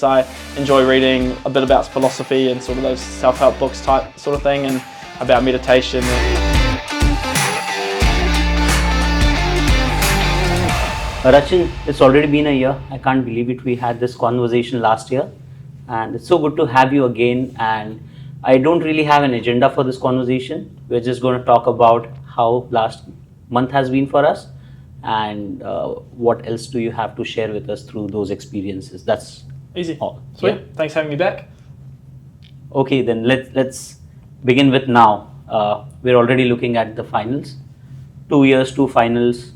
I enjoy reading a bit about philosophy and sort of those self-help books type sort of thing, and about meditation. Rachin, it's already been a year. I can't believe it. We had this conversation last year, and it's so good to have you again. And I don't really have an agenda for this conversation. We're just going to talk about how last month has been for us, and what else do you have to share with us through those experiences. That's easy. all. Sweet. Yeah. Thanks for having me back. Okay, then let's begin with now. We're already looking at the finals. 2 years, 2 finals.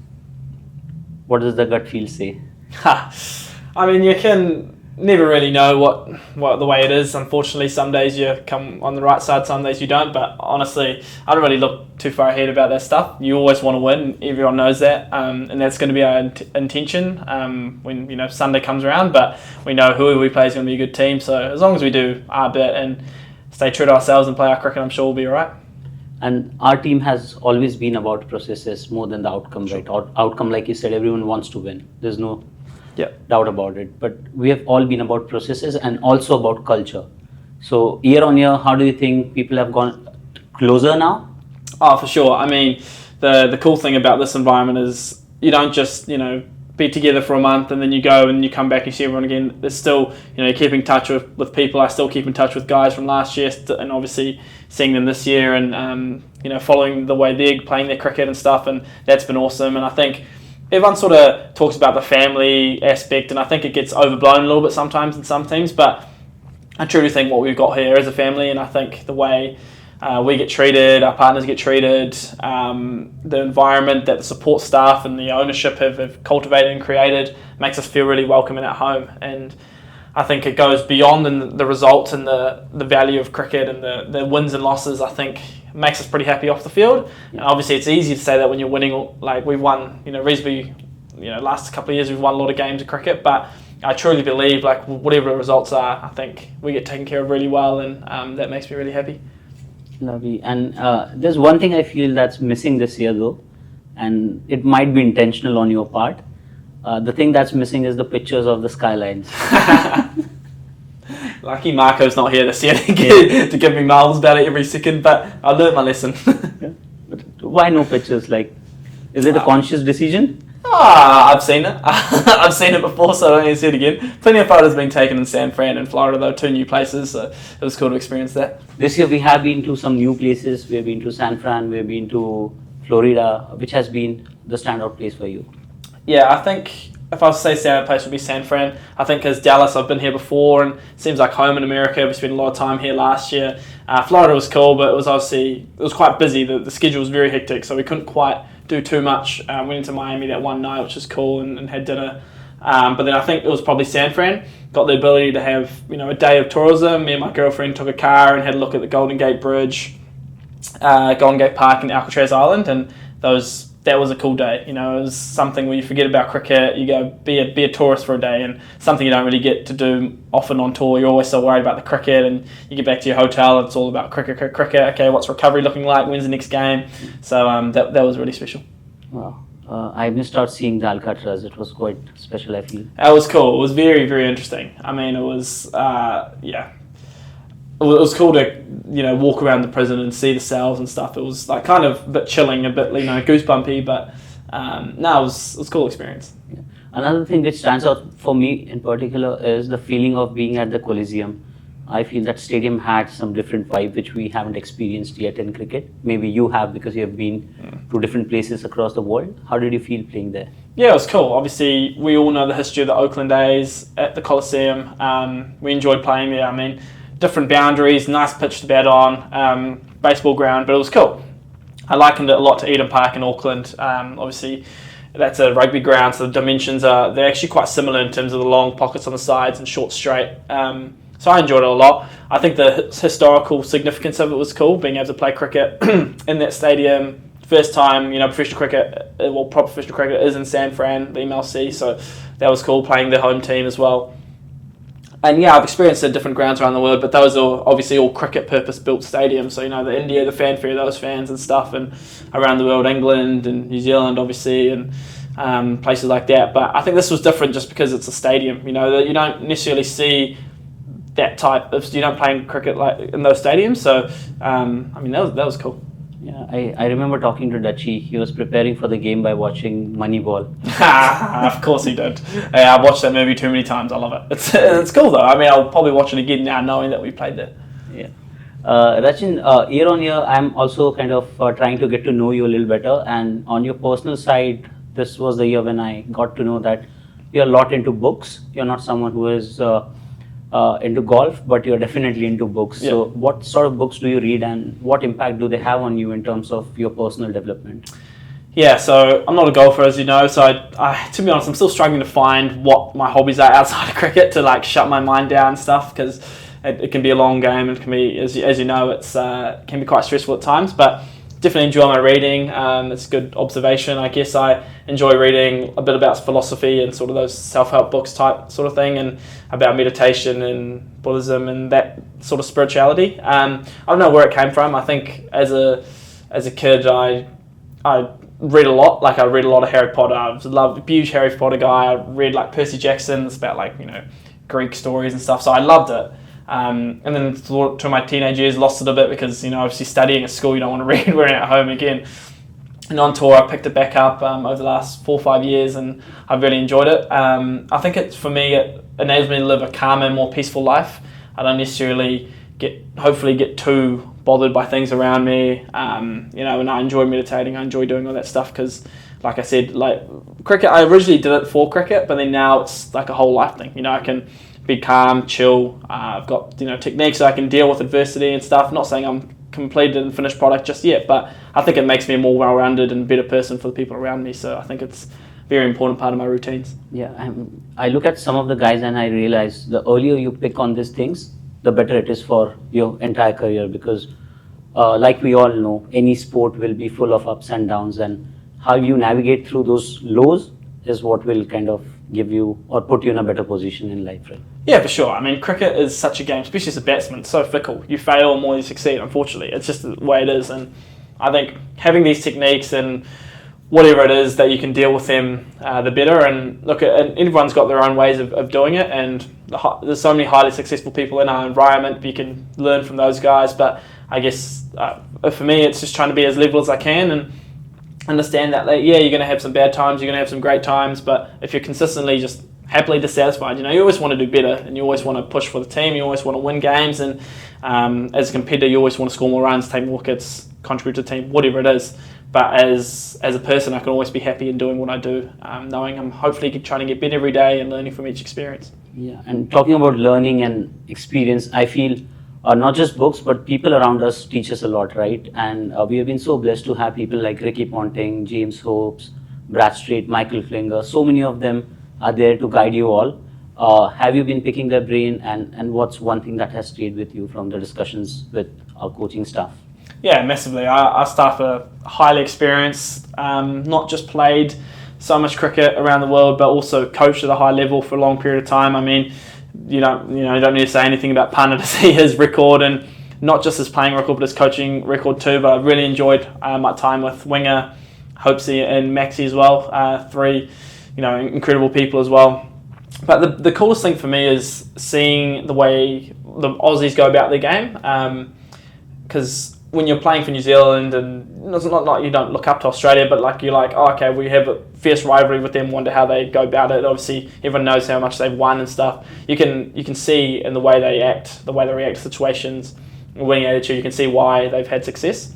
What does the gut feel say? I mean, you can never really know what the way it is. Unfortunately, some days you come on the right side, some days you don't. But honestly, I don't really look too far ahead about that stuff. You always want to win. Everyone knows that, and that's going to be our intention when Sunday comes around. But we know whoever we play is going to be a good team. So as long as we do our bit and stay true to ourselves and play our cricket, I'm sure we'll be all right. And our team has always been about processes more than the outcome, Sure. right? Outcome, like you said, everyone wants to win. There's no Yeah. doubt about it. But we have all been about processes and also about culture. So year on year, how do you think people have gone closer now? Oh, for sure. I mean, the cool thing about this environment is you don't just, be together for a month and then you go and you come back and you see everyone again. There's still, you keep in touch with people. I still keep in touch with guys from last year, and obviously seeing them this year and, following the way they're playing their cricket and stuff. And that's been awesome. And I think everyone sort of talks about the family aspect, and I think it gets overblown a little bit sometimes in some teams, but I truly think what we've got here is a family, and I think the way we get treated, our partners get treated, the environment that the support staff and the ownership have cultivated and created makes us feel really welcome and at home. And I think it goes beyond the results and the value of cricket and the wins and losses. I think it makes us pretty happy off the field. And obviously it's easy to say that when you're winning, like we've won, reasonably, last couple of years we've won a lot of games of cricket, but I truly believe like whatever the results are, I think we get taken care of really well, and that makes me really happy. Lovely. And there's one thing I feel that's missing this year though, and it might be intentional on your part. The thing that's missing is the pictures of the skylines. Lucky Marco's not here this year to give me marvels about it every second, but I learned my lesson. Yeah. But why no pictures? Like, is it a conscious decision? I've seen it. I've seen it before, so I don't need to see it again. Plenty of photos being taken in San Fran and Florida, though, 2 new places, so it was cool to experience that. This year we have been to some new places. We've been to San Fran, we've been to Florida. Which has been the standout place for you? Yeah, I think if I was to say standout place would be San Fran. I think as Dallas, I've been here before, and it seems like home in America. We spent a lot of time here last year. Florida was cool, but it was quite busy. The schedule was very hectic, so we couldn't quite do too much. Went into Miami that one night, which was cool, and had dinner. But then I think it was probably San Fran. Got the ability to have a day of tourism. Me and my girlfriend took a car and had a look at the Golden Gate Bridge, Golden Gate Park, and Alcatraz Island, and that was a cool day. It was something where you forget about cricket, you go be a tourist for a day, and something you don't really get to do often on tour. You're always so worried about the cricket, and you get back to your hotel and it's all about cricket. Okay, what's recovery looking like? When's the next game? So that was really special. Wow. I missed out seeing the Alcatraz. It was quite special, I feel. It was cool. It was very, very interesting. I mean, it was, It was cool to, walk around the prison and see the cells and stuff. It was like kind of a bit chilling, a bit, goosebumpy, but it was a cool experience. Yeah. Another thing which stands out for me in particular is the feeling of being at the Coliseum. I feel that stadium had some different vibe which we haven't experienced yet in cricket. Maybe you have because you have been to different places across the world. How did you feel playing there? Yeah, it was cool. Obviously, we all know the history of the Oakland days at the Coliseum. We enjoyed playing there. I mean, different boundaries, nice pitch to bat on, baseball ground, but it was cool. I likened it a lot to Eden Park in Auckland. Obviously, that's a rugby ground, so the dimensions they're actually quite similar in terms of the long pockets on the sides and short straight. So I enjoyed it a lot. I think the historical significance of it was cool, being able to play cricket in that stadium. First time, professional cricket, proper professional cricket is in San Fran, the MLC, so that was cool, playing the home team as well. And yeah, I've experienced it at different grounds around the world, but those are obviously all cricket purpose-built stadiums. So, the India, the fanfare of those fans and stuff, and around the world, England and New Zealand, obviously, and places like that. But I think this was different just because it's a stadium. You know, that you don't necessarily see that type of, you don't play cricket like in those stadiums. So I mean, that was cool. Yeah, I remember talking to Dutchy. He was preparing for the game by watching Moneyball. Of course he did. Yeah, I've watched that movie too many times. I love it. It's cool though. I mean, I'll probably watch it again now, knowing that we played there. Yeah. Rachin, year on year, I'm also kind of trying to get to know you a little better. And on your personal side, this was the year when I got to know that you're a lot into books. You're not someone who is into golf, but you're definitely into books. Yeah. So what sort of books do you read and what impact do they have on you in terms of your personal development? Yeah, so I'm not a golfer, as you know, so I to be honest, I'm still struggling to find what my hobbies are outside of cricket to like shut my mind down and stuff, because it can be a long game and it can be, as you know, it's can be quite stressful at times, but definitely enjoy my reading. It's a good observation. I guess I enjoy reading a bit about philosophy and sort of those self-help books type sort of thing, and about meditation and Buddhism and that sort of spirituality. I don't know where it came from. I think as a kid, I read a lot. Like I read a lot of Harry Potter. I was a huge Harry Potter guy. I read like Percy Jackson. It's about like, you know, Greek stories and stuff. So I loved it. And then to my teenage years, lost it a bit because, you know, obviously studying at school, you don't want to read when you're at home again. And on tour, I picked it back up over the last 4 or 5 years, and I've really enjoyed it. I think for me, it enables me to live a calmer, more peaceful life. I don't necessarily hopefully get too bothered by things around me. You know, and I enjoy meditating. I enjoy doing all that stuff because, like I said, like cricket, I originally did it for cricket, but then now it's like a whole life thing. You know, I can be calm, chill. I've got, you know, techniques so I can deal with adversity and stuff. Not saying I'm completed and finished product just yet, but I think it makes me a more well-rounded and better person for the people around me. So I think it's a very important part of my routines. Yeah, I look at some of the guys and I realize the earlier you pick on these things, the better it is for your entire career, because like we all know, any sport will be full of ups and downs, and how you navigate through those lows is what will kind of give you or put you in a better position in life, right? Yeah, for sure. I mean, cricket is such a game, especially as a batsman, it's so fickle. You fail more you succeed, unfortunately. It's just the way it is. And I think having these techniques and whatever it is that you can deal with them, the better. And look, and everyone's got their own ways of doing it. And there's so many highly successful people in our environment. You can learn from those guys. But I guess for me, it's just trying to be as level as I can and understand that, yeah, you're going to have some bad times, you're going to have some great times, but if you're consistently just happily dissatisfied, you know, you always want to do better and you always want to push for the team, you always want to win games, and as a competitor, you always want to score more runs, take more wickets, contribute to the team, whatever it is. But as a person, I can always be happy in doing what I do, knowing I'm hopefully trying to get better every day and learning from each experience. Yeah, and talking about learning and experience, I feel not just books, but people around us teach us a lot, right? And we have been so blessed to have people like Ricky Ponting, James Hopes, Brad Strait, Michael Klinger. So many of them are there to guide you all. Have you been picking their brain, and what's one thing that has stayed with you from the discussions with our coaching staff? Yeah, massively. Our staff are highly experienced, not just played so much cricket around the world, but also coached at a high level for a long period of time. I mean, you don't need to say anything about Punter to see his record, and not just his playing record, but his coaching record too. But I really enjoyed my time with Winga, Hopesy, and Maxi as well. 3, incredible people as well. But the coolest thing for me is seeing the way the Aussies go about their game, because when you're playing for New Zealand, and it's not like you don't look up to Australia, but like you're like, oh, okay, we have a fierce rivalry with them, wonder how they go about it. Obviously, everyone knows how much they've won and stuff. You can see in the way they act, the way they react to situations, winning attitude, you can see why they've had success.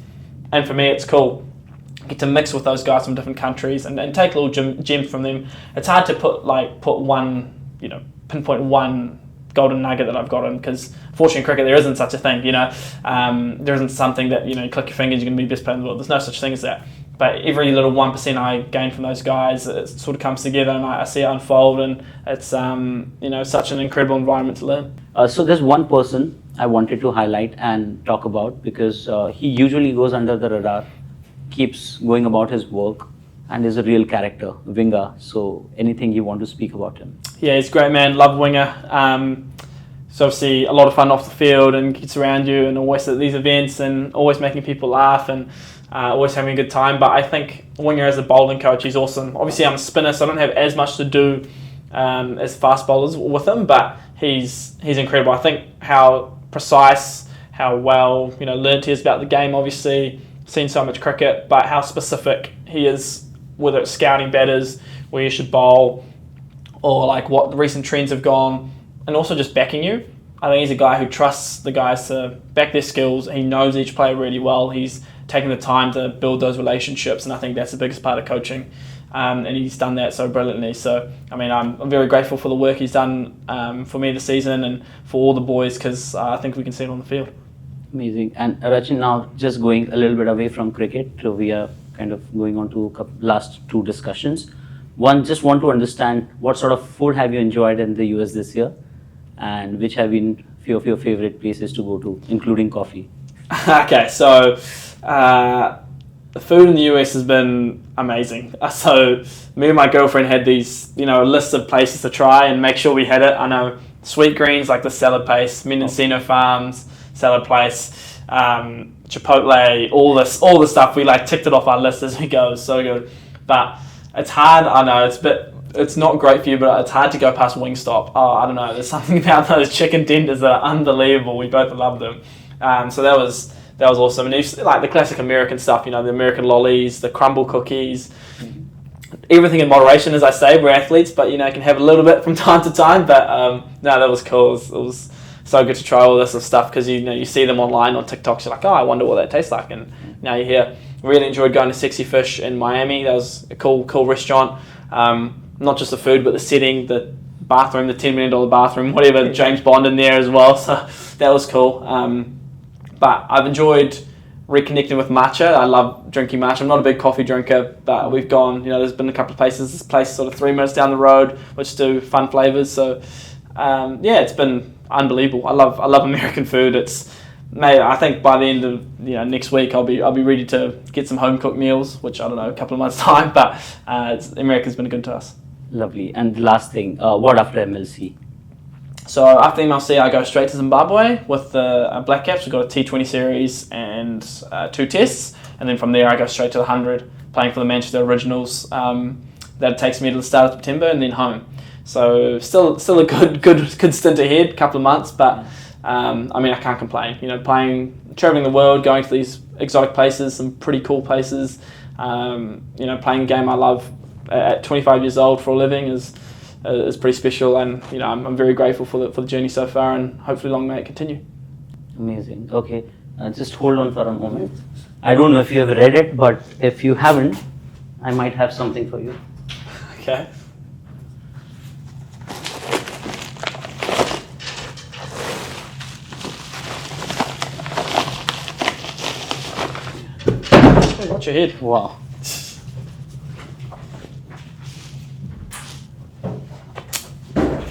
And for me, it's cool. Get to mix with those guys from different countries and take little gems from them. It's hard to put one, pinpoint one golden nugget that I've gotten, because fortunately in cricket there isn't such a thing, there isn't something that, you click your fingers, you're going to be best player in the world. There's no such thing as that. But every little 1% I gain from those guys, it sort of comes together and I see it unfold, and it's such an incredible environment to learn. So there's one person I wanted to highlight and talk about, because he usually goes under the radar, keeps going about his work, and is a real character, Winga. So anything you want to speak about him? Yeah, he's a great man. Love Winga. So obviously a lot of fun off the field and gets around you and always at these events and always making people laugh. And always having a good time. But I think Winga as a bowling coach, he's awesome. Obviously, I'm a spinner, so I don't have as much to do as fast bowlers with him, but he's incredible. I think how precise, how well learned he is about the game. Obviously, seen so much cricket, but how specific he is, whether it's scouting batters, where you should bowl, or like what the recent trends have gone, and also just backing you. I think he's a guy who trusts the guys to back their skills. He knows each player really well. He's taken the time to build those relationships, and I think that's the biggest part of coaching. And he's done that so brilliantly. So, I mean, I'm very grateful for the work he's done for me this season and for all the boys, because I think we can see it on the field. Amazing. And Rachin, now just going a little bit away from cricket, so we are kind of going on to last two discussions. One, just want to understand what sort of food have you enjoyed in the US this year, and which have been few of your favorite places to go to, including coffee? Okay, so the food in the US has been amazing. So me and my girlfriend had these, a list of places to try and make sure we had it. I know Sweet Greens, like the salad place, Mendocino Farms salad place, Chipotle, all the stuff. We like ticked it off our list as we go. It was so good, but it's hard. I know it's not great for you, but it's hard to go past Wingstop. Oh, I don't know. There's something about those chicken tenders that are unbelievable. We both love them. So that was awesome. And like the classic American stuff, the American lollies, the crumble cookies, everything in moderation, as I say. We're athletes, but can have a little bit from time to time. But no, that was cool. It was so good to try all this stuff, because you see them online on TikTok. You're like, oh, I wonder what that tastes like, and now you're here. Really enjoyed going to Sexy Fish in Miami. That was a cool restaurant. Not just the food, but the setting, the bathroom, the $10 million bathroom, whatever, James Bond in there as well. So that was cool. But I've enjoyed reconnecting with matcha. I love drinking matcha. I'm not a big coffee drinker, but we've gone, there's been a couple of places. This place sort of 3 minutes down the road, which do fun flavors. So it's been unbelievable. I love American food. I think by the end of next week I'll be ready to get some home cooked meals, which I don't know, a couple of months time. But America's been good to us. Lovely. And the last thing, what after MLC? So after MLC, I go straight to Zimbabwe with the Black Caps. We've got a T20 series and 2 tests, and then from there I go straight to the 100, playing for the Manchester Originals. That takes me to the start of September, and then home. So still a good stint ahead, couple of months, but I can't complain. Traveling the world, going to these exotic places, some pretty cool places. Playing a game I love at 25 years old for a living is pretty special, and I'm very grateful for the journey so far, and hopefully long may it continue. Amazing. Okay, just hold on for a moment. I don't know if you have read it, but if you haven't, I might have something for you. Okay. Hey, watch your head. Wow.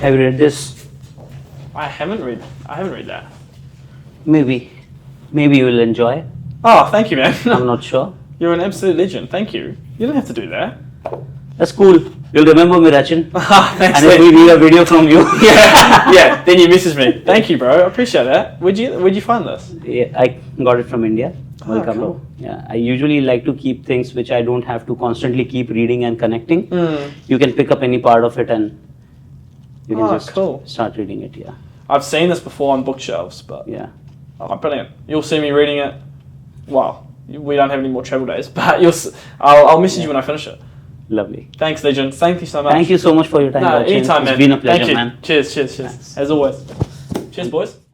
Have you read this? I haven't read that. Maybe you will enjoy it. Oh, thank you, man. I'm not sure. You're an absolute legend. Thank you. You don't have to do that. That's cool. You'll remember me, Rachin. Thanks. And if we need a video from you. yeah. Then you message me. Thank you, bro. I appreciate that. Where'd you find this? Yeah, I got it from India. Welcome. Cool. Yeah, I usually like to keep things which I don't have to constantly keep reading and connecting. You can pick up any part of it and you can just start reading it. Yeah. I've seen this before on bookshelves, but yeah. Oh, brilliant! You'll see me reading it. Wow. We don't have any more travel days, but I'll message you when I finish it. Lovely. Thanks, Legend. Thank you so much. Thank you so much for your time. No, anytime, man. It's been a pleasure, Thank you. man. Cheers. As always. Cheers, boys.